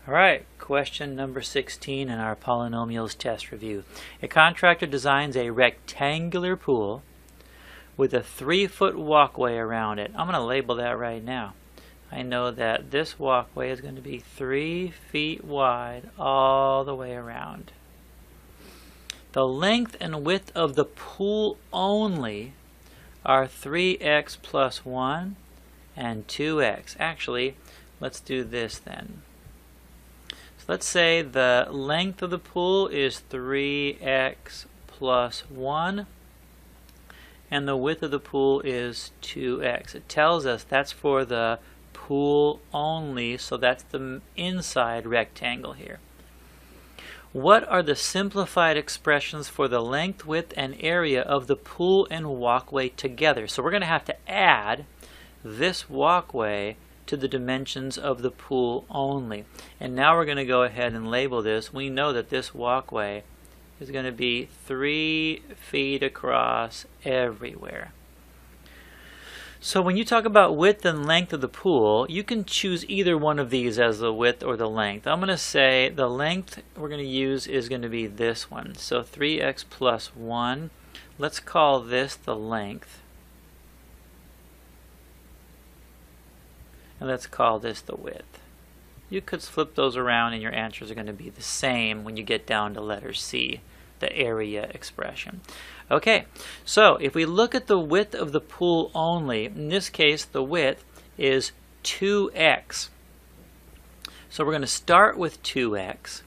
Alright, question number 16 in our polynomials test review. A contractor designs a rectangular pool with a 3-foot walkway around it. I'm going to label that right now. I know that this walkway is going to be 3 feet wide all the way around. The length and width of the pool only are 3x plus 1 and 2x. Actually, let's do this then. Let's say the length of the pool is 3x plus 1 and the width of the pool is 2x. It tells us that's for the pool only, so that's the inside rectangle here. What are the simplified expressions for the length, width, and area of the pool and walkway together? So we're going to have to add this walkway to the dimensions of the pool only. And now we're going to go ahead and label this. We know that this walkway is going to be 3 feet across everywhere. So when you talk about width and length of the pool, you can choose either one of these as the width or the length. I'm going to say the length we're going to use is going to be this one. So 3x plus 1. Let's call this the length. And let's call this the width. You could flip those around and your answers are going to be the same when you get down to letter C, the area expression. Okay, so if we look at the width of the pool only, in this case the width is 2x. So we're going to start with 2x,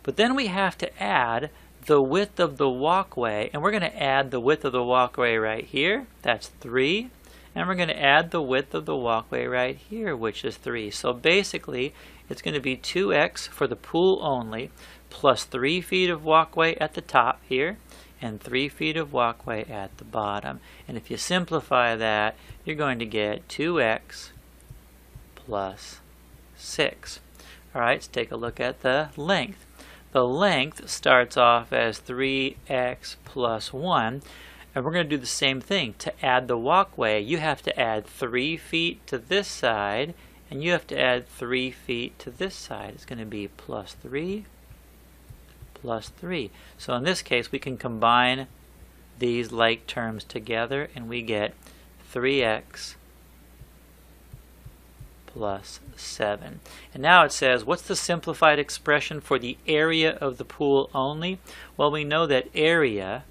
but then we have to add the width of the walkway, and we're going to add the width of the walkway right here, that's 3. And we're going to add the width of the walkway right here, which is 3. So basically, it's going to be 2x for the pool only, plus 3 feet of walkway at the top here, and 3 feet of walkway at the bottom. And if you simplify that, you're going to get 2x plus 6. All right, let's take a look at the length. The length starts off as 3x plus 1. And we're going to do the same thing. To add the walkway, you have to add 3 feet to this side, and you have to add 3 feet to this side. It's going to be plus 3, plus 3. So in this case, we can combine these like terms together, and we get 3x plus 7. And now it says, what's the simplified expression for the area of the pool only? Well, we know that area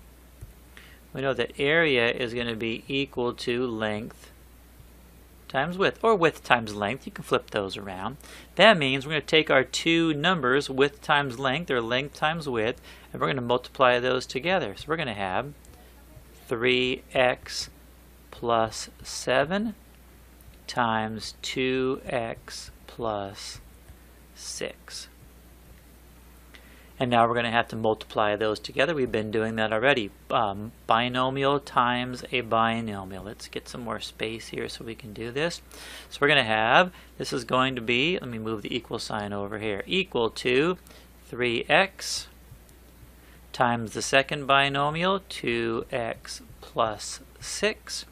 is going to be equal to length times width, or width times length. You can flip those around. That means we're going to take our two numbers, width times length, or length times width, and we're going to multiply those together. So we're going to have 3x plus 7 times 2x plus 6. And now we're going to have to multiply those together. We've been doing that already. Binomial times a binomial. Let's get some more space here so we can do this. So we're going to have, this is going to be, let me move the equal sign over here, equal to 3x times the second binomial, 2x plus 6.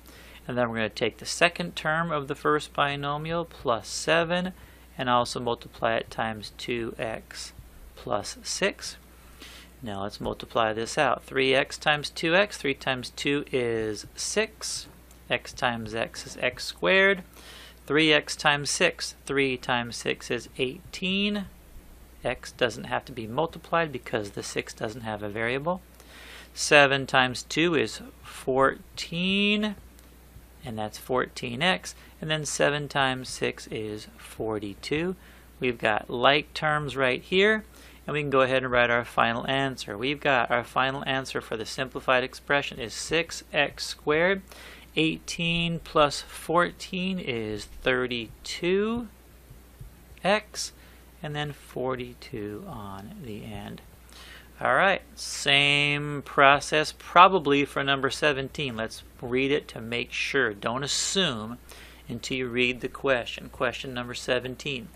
And then we're going to take the second term of the first binomial, plus 7, and also multiply it times 2x plus 6. Now let's multiply this out. 3x times 2x, 3 times 2 is 6. X times x is x squared. 3x times 6, 3 times 6 is 18. X doesn't have to be multiplied because the 6 doesn't have a variable. 7 times 2 is 14, and that's 14x. And then 7 times 6 is 42. We've got like terms right here. And we can go ahead and write our final answer. We've got our final answer for the simplified expression is 6x squared. 18 plus 14 is 32x. And then 42 on the end. Alright, same process probably for number 17. Let's read it to make sure. Don't assume until you read the question. Question number 17.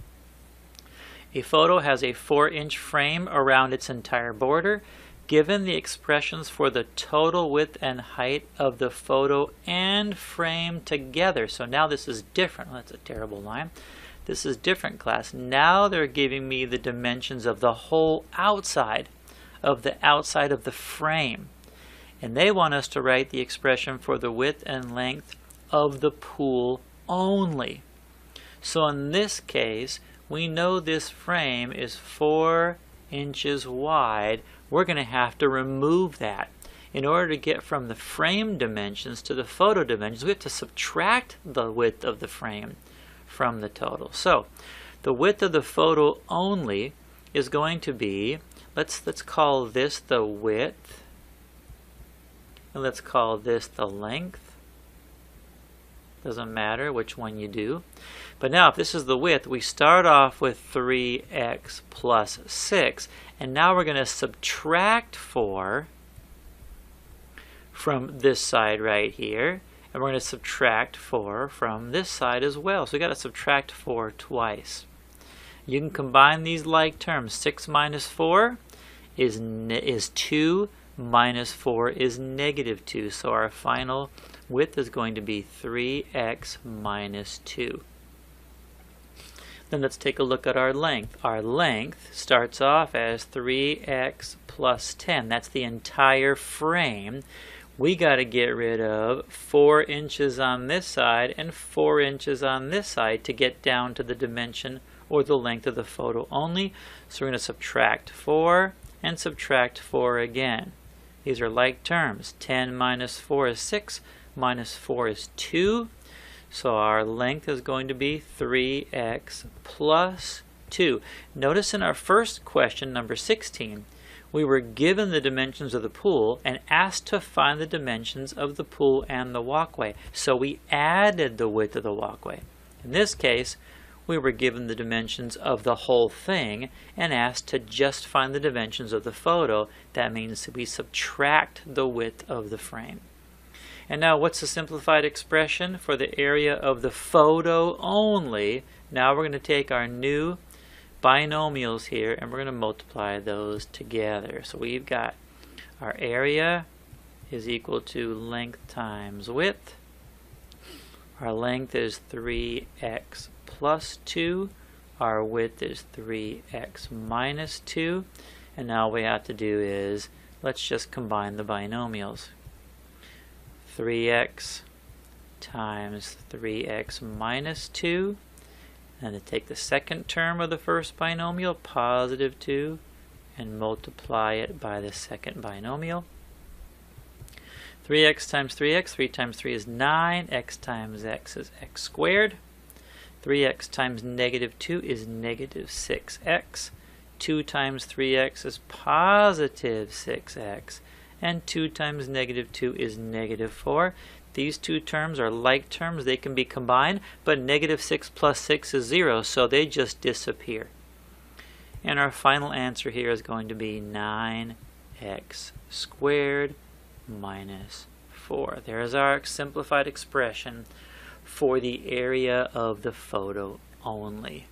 A photo has a 4-inch frame around its entire border. Given the expressions for the total width and height of the photo and frame together. So now this is different. That's a terrible line. This is different, class. Now they're giving me the dimensions of the whole outside of the frame. And they want us to write the expression for the width and length of the pool only. So in this case, we know this frame is 4 inches wide. We're going to have to remove that. In order to get from the frame dimensions to the photo dimensions, we have to subtract the width of the frame from the total. So the width of the photo only is going to be, let's call this the width, and let's call this the length. Doesn't matter which one you do. But now if this is the width, we start off with 3x plus 6, and now we're going to subtract 4 from this side right here, and we're going to subtract 4 from this side as well. So we've got to subtract 4 twice. You can combine these like terms. 6 minus 4 is 2, minus 4 is negative 2. So our final width is going to be 3x minus 2. Then let's take a look at our length. Our length starts off as 3x plus 10. That's the entire frame. We got to get rid of 4 inches on this side and 4 inches on this side to get down to the dimension or the length of the photo only. So we're going to subtract 4 and subtract 4 again. These are like terms. 10 minus 4 is 6, minus 4 is 2. So our length is going to be 3x plus 2. Notice in our first question, number 16, we were given the dimensions of the pool and asked to find the dimensions of the pool and the walkway. So we added the width of the walkway. In this case, we were given the dimensions of the whole thing and asked to just find the dimensions of the photo. That means we subtract the width of the frame. And now what's the simplified expression for the area of the photo only? Now we're going to take our new binomials here and we're going to multiply those together. So we've got our area is equal to length times width. Our length is 3x plus 2. Our width is 3x minus 2. And now what we have to do is, let's just combine the binomials. 3x times 3x minus 2. And to take the second term of the first binomial, positive 2, and multiply it by the second binomial. 3x times 3x, 3 times 3 is 9, x times x is x squared. 3x times negative 2 is negative 6x. 2 times 3x is positive 6x. And 2 times negative 2 is negative 4. These two terms are like terms. They can be combined, but negative 6 plus 6 is 0, so they just disappear. And our final answer here is going to be 9x squared minus 4. There's our simplified expression for the area of the photo only.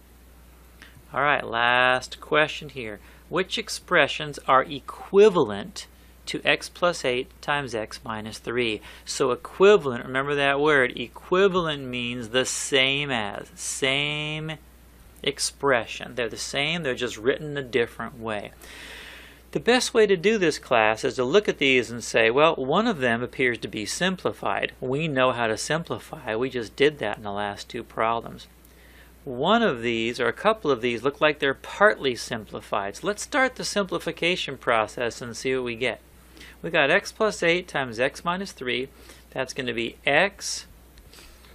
All right, last question here. Which expressions are equivalent to x plus 8 times x minus 3. So equivalent, remember that word, equivalent means the same as, same expression. They're the same, they're just written a different way. The best way to do this, class, is to look at these and say, well, one of them appears to be simplified. We know how to simplify. We just did that in the last two problems. One of these, or a couple of these, look like they're partly simplified. So let's start the simplification process and see what we get. We got x plus 8 times x minus 3. That's going to be x,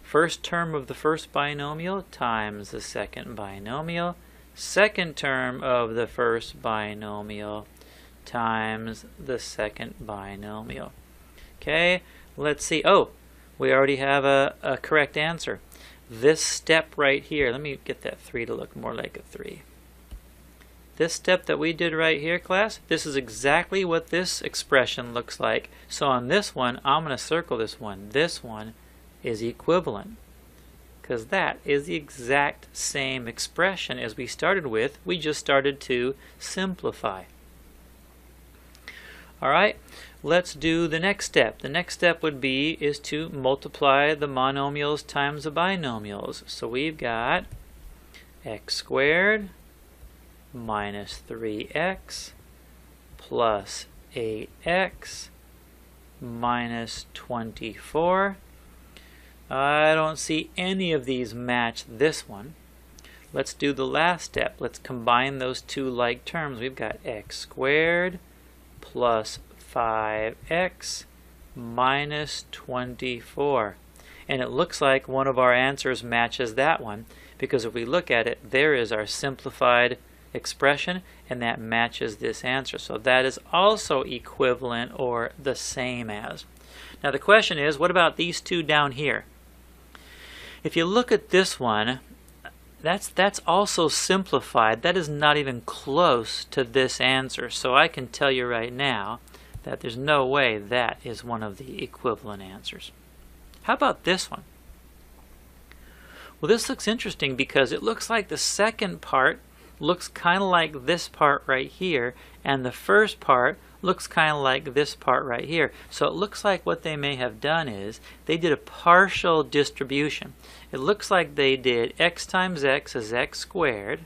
first term of the first binomial, times the second binomial, second term of the first binomial, times the second binomial. Okay, let's see. Oh, we already have a correct answer. This step right here, let me get that 3 to look more like a 3. This step that we did right here, class, this is exactly what this expression looks like. So on this one, I'm going to circle this one. This one is equivalent, because that is the exact same expression as we started with. We just started to simplify. All right, let's do the next step. The next step would be is to multiply the monomials times the binomials. So we've got x squared minus 3x plus 8x minus 24. I don't see any of these match this one. Let's do the last step. Let's combine those two like terms. We've got x squared plus 5x minus 24. And it looks like one of our answers matches that one, because if we look at it, there is our simplified expression, and that matches this answer. So that is also equivalent or the same as. Now the question is, what about these two down here? If you look at this one, that's also simplified. That is not even close to this answer. So I can tell you right now that there's no way that is one of the equivalent answers. How about this one? Well, this looks interesting because it looks like the second part looks kind of like this part right here, and the first part looks kind of like this part right here. So it looks like what they may have done is they did a partial distribution. It looks like they did x times x is x squared,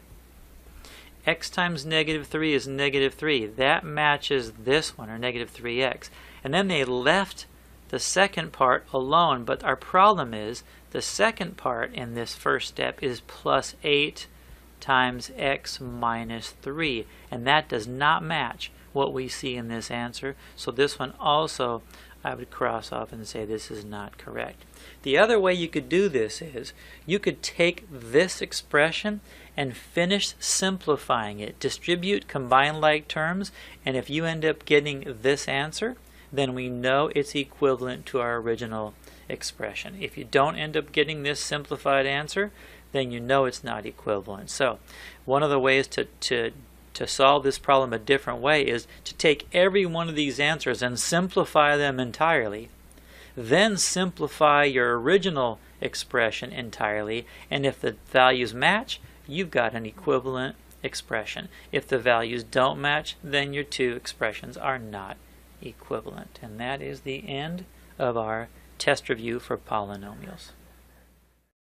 x times negative 3 is negative 3. That matches this one, or negative 3x. And then they left the second part alone, but our problem is the second part in this first step is plus 8 times x minus 3, and that does not match what we see in this answer. So this one also I would cross off and say this is not correct. The other way you could do this is you could take this expression and finish simplifying it, distribute, combine like terms, and if you end up getting this answer, then we know it's equivalent to our original expression. If you don't end up getting this simplified answer, then you know it's not equivalent. So one of the ways to solve this problem a different way is to take every one of these answers and simplify them entirely. Then simplify your original expression entirely, and if the values match, you've got an equivalent expression. If the values don't match, then your two expressions are not equivalent. And that is the end of our test review for polynomials.